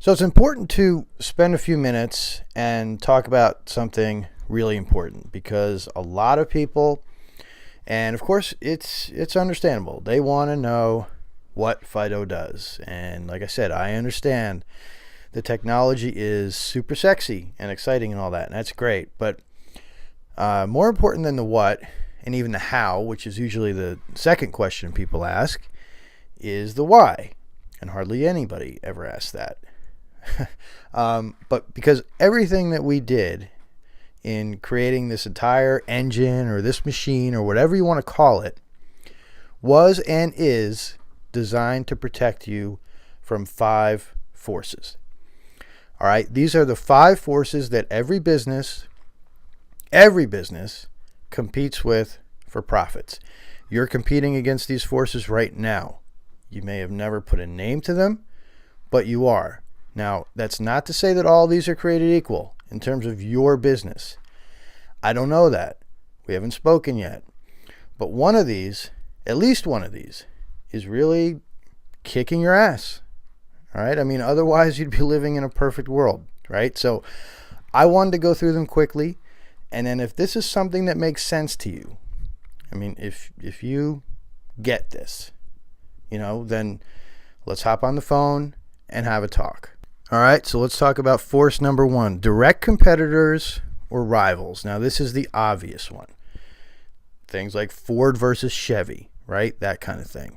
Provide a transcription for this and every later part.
So it's important to spend a few minutes and talk about something really important because a lot of people, and of course it's understandable, they want to know what Fido does. And like I said, I understand the technology is super sexy and exciting and all that, and that's great. But more important than the what and even the how, which is usually the second question people ask, is the why. And hardly anybody ever asks that. But because everything that we did in creating this entire engine or this machine or whatever you want to call it was and is designed to protect you from 5 forces. All right, these are the 5 forces that every business competes with for profits. You're competing against these forces right now. You may have never put a name to them, but you are. Now, that's not to say that all these are created equal in terms of your business. I don't know that. We haven't spoken yet. But one of these, at least one of these, is really kicking your ass. All right? I mean, otherwise you'd be living in a perfect world, right? So I wanted to go through them quickly. And then if this is something that makes sense to you, I mean, if you get this, then let's hop on the phone and have a talk. All right, so let's talk about force number 1, direct competitors or rivals. Now, this is the obvious one. Things like Ford versus Chevy, right? That kind of thing.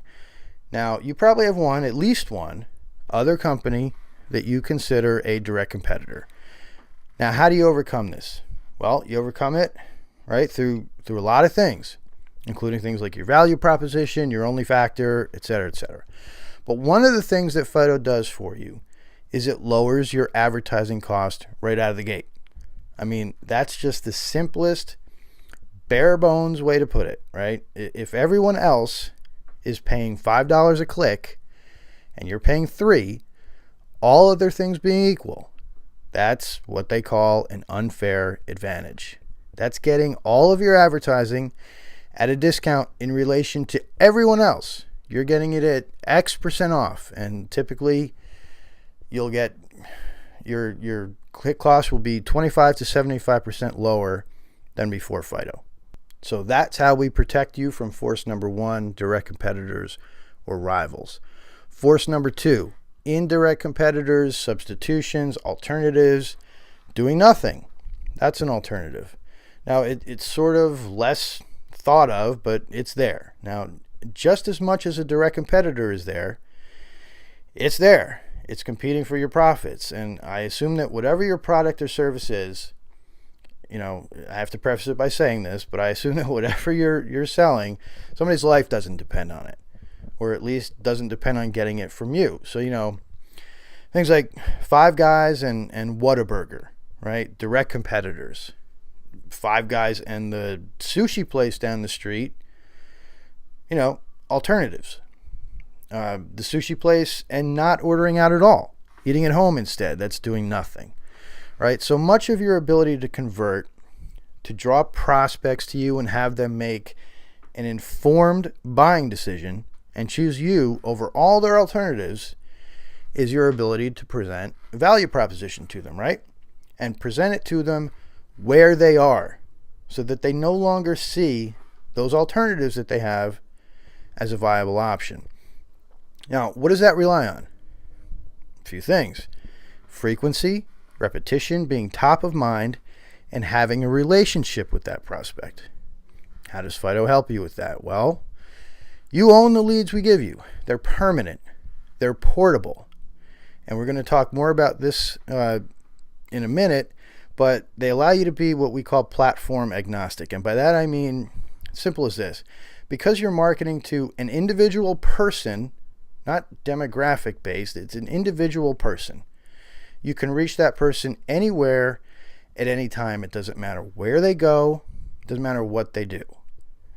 Now, you probably have at least one other company that you consider a direct competitor. Now, how do you overcome this? Well, you overcome it, right, through a lot of things, including things like your value proposition, your only factor, et cetera, et cetera. But one of the things that Fido does for you is it lowers your advertising cost right out of the gate. I mean, that's just the simplest, bare bones way to put it, right? If everyone else is paying $5 a click and you're paying $3, all other things being equal, that's what they call an unfair advantage. That's getting all of your advertising at a discount in relation to everyone else. You're getting it at X% off, and typically you'll get your click cost will be 25 to 75% lower than before Fido. So that's how we protect you from force number 1, direct competitors or rivals. Force number 2, indirect competitors, substitutions, alternatives, doing nothing. That's an alternative. Now, it's sort of less thought of, but it's there. Now, just as much as a direct competitor is there, it's there. It's competing for your profits. And I assume that whatever your product or service is, I have to preface it by saying this, but I assume that whatever you're selling, somebody's life doesn't depend on it, or at least doesn't depend on getting it from you. So, things like Five Guys and Whataburger, right? Direct competitors. Five Guys and the sushi place down the street, alternatives. The sushi place and not ordering out at all, eating at home instead. That's doing nothing, right? So much of your ability to convert, to draw prospects to you and have them make an informed buying decision and choose you over all their alternatives is your ability to present a value proposition to them, right? And present it to them where they are so that they no longer see those alternatives that they have as a viable option. Now, what does that rely on? A few things. Frequency, repetition, being top of mind, and having a relationship with that prospect. How does Fido help you with that? Well, you own the leads we give you. They're permanent. They're portable. And we're going to talk more about this in a minute, but they allow you to be what we call platform agnostic. And by that I mean, simple as this. Because you're marketing to an individual person, not demographic based, it's an individual person. You can reach that person anywhere at any time. It doesn't matter where they go. It doesn't matter what they do.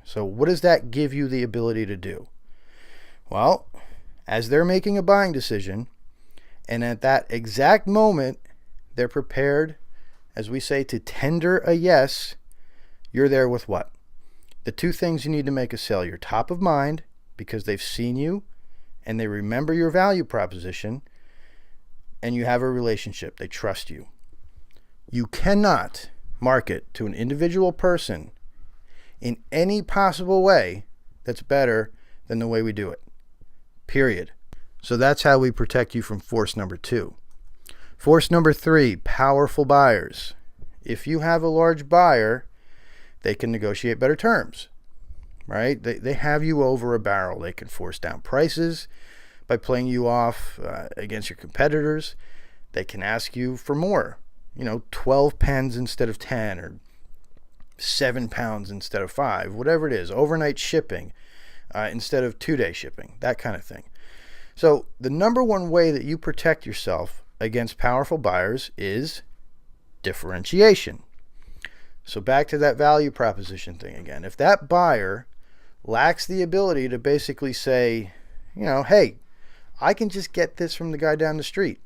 So what does that give you the ability to do? Well, as they're making a buying decision, and at that exact moment, they're prepared, as we say, to tender a yes, you're there with what? The 2 things you need to make a sale. You're top of mind because they've seen you and they remember your value proposition, and you have a relationship. They trust you. You cannot market to an individual person in any possible way that's better than the way we do it. Period. So that's how we protect you from force number 2. Force number 3, powerful buyers. If you have a large buyer, they can negotiate better terms, right? They have you over a barrel. They can force down prices by playing you off against your competitors. They can ask you for more, 12 pens instead of 10, or 7 pounds instead of 5, whatever it is, overnight shipping instead of 2-day shipping, that kind of thing. So the number one way that you protect yourself against powerful buyers is differentiation. So back to that value proposition thing again. If that buyer lacks the ability to basically say, hey, I can just get this from the guy down the street,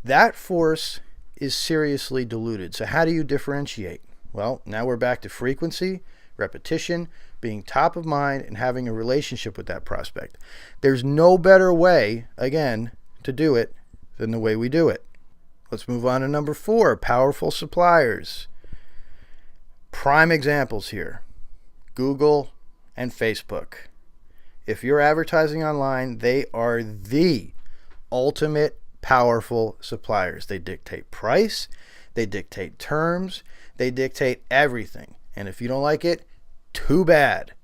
that force is seriously diluted. So how do you differentiate? Well, now we're back to frequency, repetition, being top of mind, and having a relationship with that prospect. There's no better way, again, to do it than the way we do it. Let's move on to number 4, powerful suppliers. Prime examples here, Google and Facebook. If you're advertising online, they are the ultimate powerful suppliers. They dictate price, they dictate terms, they dictate everything. And if you don't like it, too bad.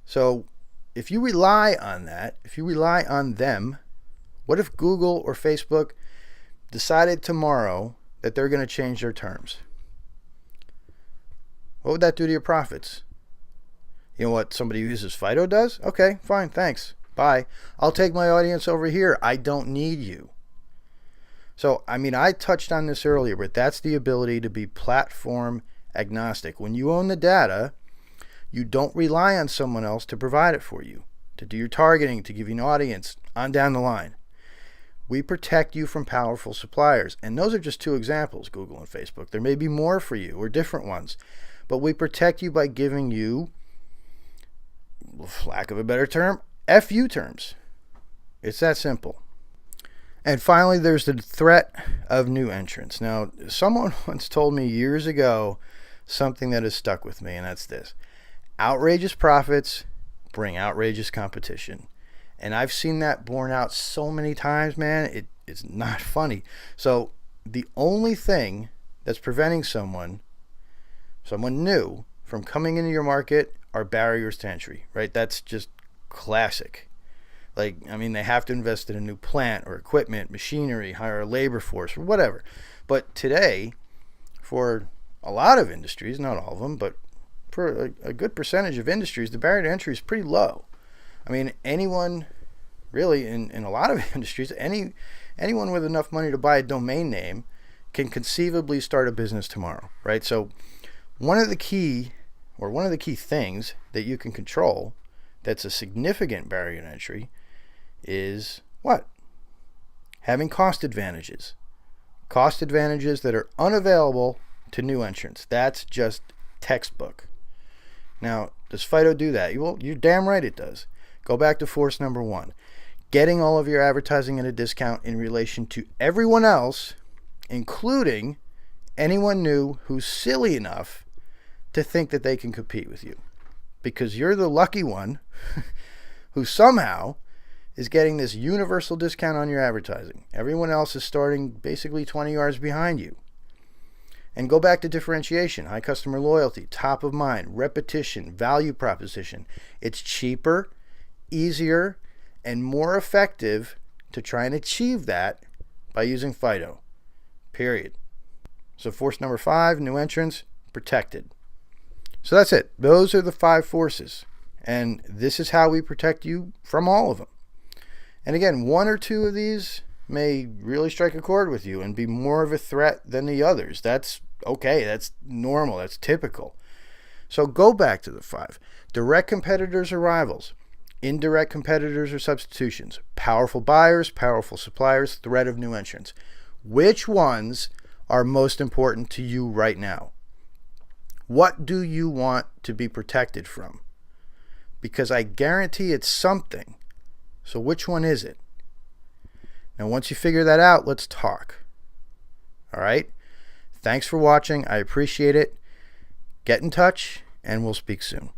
So if you rely on that, if you rely on them, what if Google or Facebook decided tomorrow that they're going to change their terms? What would that do to your profits? You know what somebody who uses Fido does? Okay, fine, thanks. Bye. I'll take my audience over here. I don't need you. So, I touched on this earlier, but that's the ability to be platform agnostic. When you own the data, you don't rely on someone else to provide it for you, to do your targeting, to give you an audience, on down the line. We protect you from powerful suppliers. And those are just 2 examples, Google and Facebook. There may be more for you, or different ones. But we protect you by giving you, for lack of a better term, FU terms. It's that simple. And finally, there's the threat of new entrants. Now, someone once told me years ago something that has stuck with me, and that's this: outrageous profits bring outrageous competition. And I've seen that borne out so many times, man, it's not funny. So the only thing that's preventing someone new from coming into your market are barriers to entry, right? That's just classic. They have to invest in a new plant or equipment, machinery, hire a labor force, or whatever. But today, for a lot of industries, not all of them, but for a good percentage of industries, the barrier to entry is pretty low. Anyone really in a lot of industries, anyone with enough money to buy a domain name can conceivably start a business tomorrow, right? So one of the key things that you can control that's a significant barrier to entry is what? Having cost advantages. Cost advantages that are unavailable to new entrants. That's just textbook. Now, does Fido do that? Well, you're damn right it does. Go back to force number 1. Getting all of your advertising at a discount in relation to everyone else, including anyone new who's silly enough to think that they can compete with you. Because you're the lucky one who somehow is getting this universal discount on your advertising. Everyone else is starting basically 20 yards behind you. And go back to differentiation, high customer loyalty, top of mind, repetition, value proposition. It's cheaper, easier, and more effective to try and achieve that by using Fido. Period. So force number 5, new entrants, protected. So that's it. Those are the 5 forces. And this is how we protect you from all of them. And again, 1 or 2 of these may really strike a chord with you and be more of a threat than the others. That's okay. That's normal. That's typical. So go back to the 5. Direct competitors or rivals. Indirect competitors or substitutions. Powerful buyers, powerful suppliers, threat of new entrants. Which ones are most important to you right now? What do you want to be protected from? Because I guarantee it's something. So which one is it? Now, once you figure that out, let's talk. All right? Thanks for watching. I appreciate it. Get in touch, and we'll speak soon.